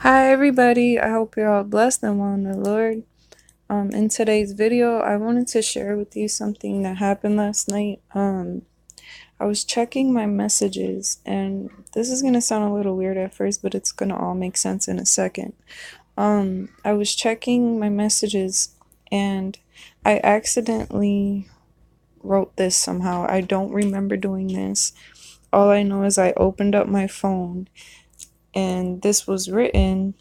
Hi everybody, I hope you're all blessed and well in the Lord. In today's video, I wanted to share with you something that happened last night. I was checking my messages, and this is gonna sound a little weird at first, but it's gonna all make sense in a second. I was checking my messages, and I accidentally wrote this somehow. I don't remember doing this. All I know is I opened up my phone, and this was written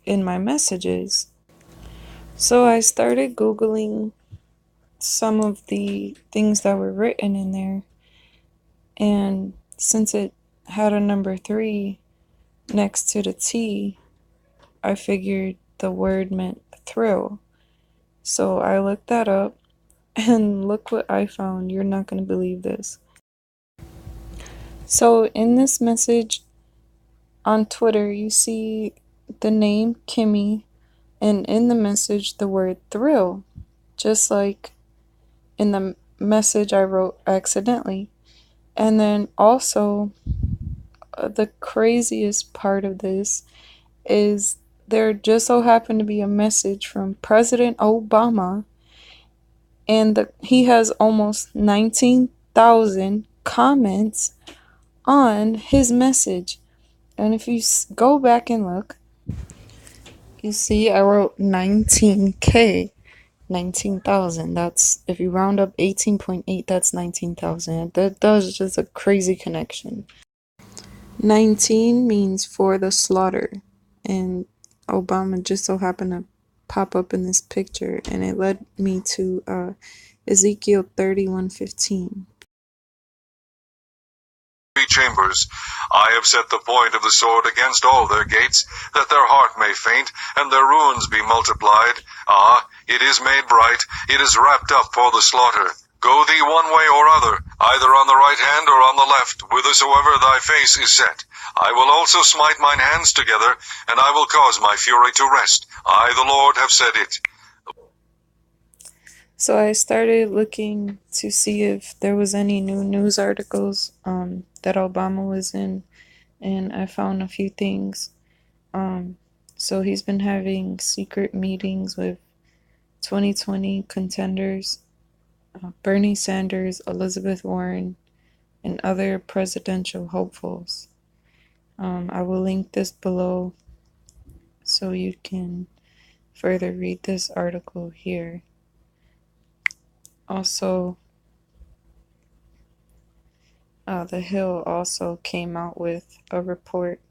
in my messages. So I started Googling some of the things that were written in there, and since it had a number 3 next to the T, I figured the word meant thrill. So I looked that up, and look what I found. You're not going to believe this. So in this message on Twitter, you see the name Kimmy, and in the message, the word thrill, just like in the message I wrote accidentally. And then also, the craziest part of this is there just so happened to be a message from President Obama, and he has almost 19,000 comments on his message. And if you go back and look, you see I wrote 19K. 19,000. That's, if you round up 18.8, that's 19,000. That was just a crazy connection. 19 means for the slaughter, and Obama just so happened to pop up in this picture, and it led me to Ezekiel 31:15. Chambers. I have set the point of the sword against all their gates, that their heart may faint, and their ruins be multiplied. Ah, it is made bright, it is wrapped up for the slaughter. Go thee one way or other, either on the right hand or on the left, whithersoever thy face is set. I will also smite mine hands together, and I will cause my fury to rest. I, the Lord, have said it. So I started looking to see if there was any new news articles that Obama was in, and I found a few things. So he's been having secret meetings with 2020 contenders, Bernie Sanders, Elizabeth Warren, and other presidential hopefuls. I will link this below so you can further read this article here. Also, The Hill also came out with a report.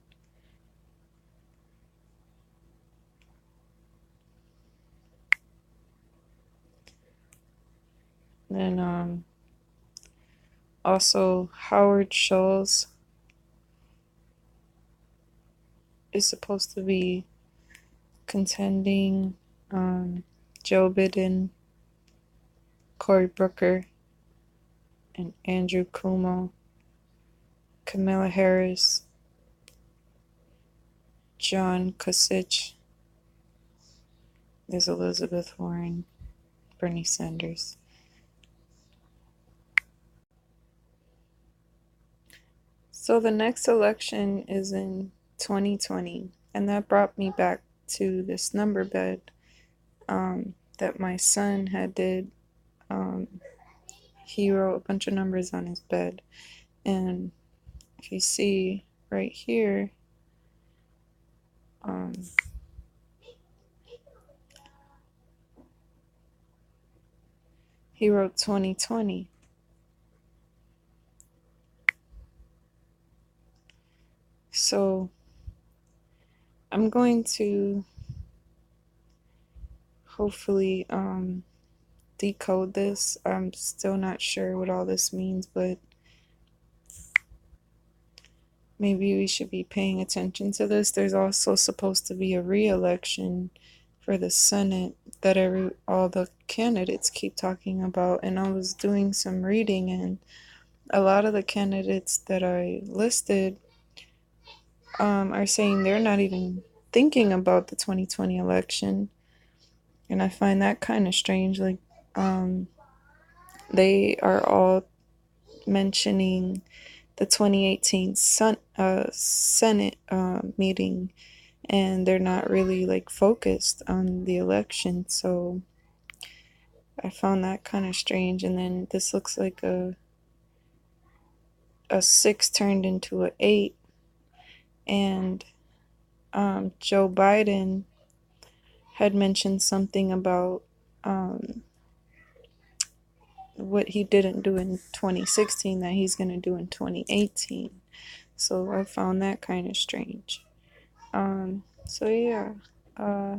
And also Howard Schultz is supposed to be contending Joe Biden, Cory Booker, and Andrew Cuomo, Kamala Harris, John Kasich, there's Elizabeth Warren, Bernie Sanders. So the next election is in 2020, and that brought me back to this number bed that my son had did. He wrote a bunch of numbers on his bed, and if you see right here, he wrote 2020. So I'm going to hopefully decode this. I'm still not sure what all this means, but maybe we should be paying attention to this. There's also supposed to be a re-election for the Senate that all the candidates keep talking about, and I was doing some reading, and a lot of the candidates that I listed are saying they're not even thinking about the 2020 election, and I find that kind of strange. Like, they are all mentioning the 2018 Senate meeting and they're not really like focused on the election. So I found that kind of strange. And then this looks like a 6 turned into a 8, and Joe Biden had mentioned something about what he didn't do in 2016 that he's going to do in 2018. So I found that kind of strange. So yeah, uh,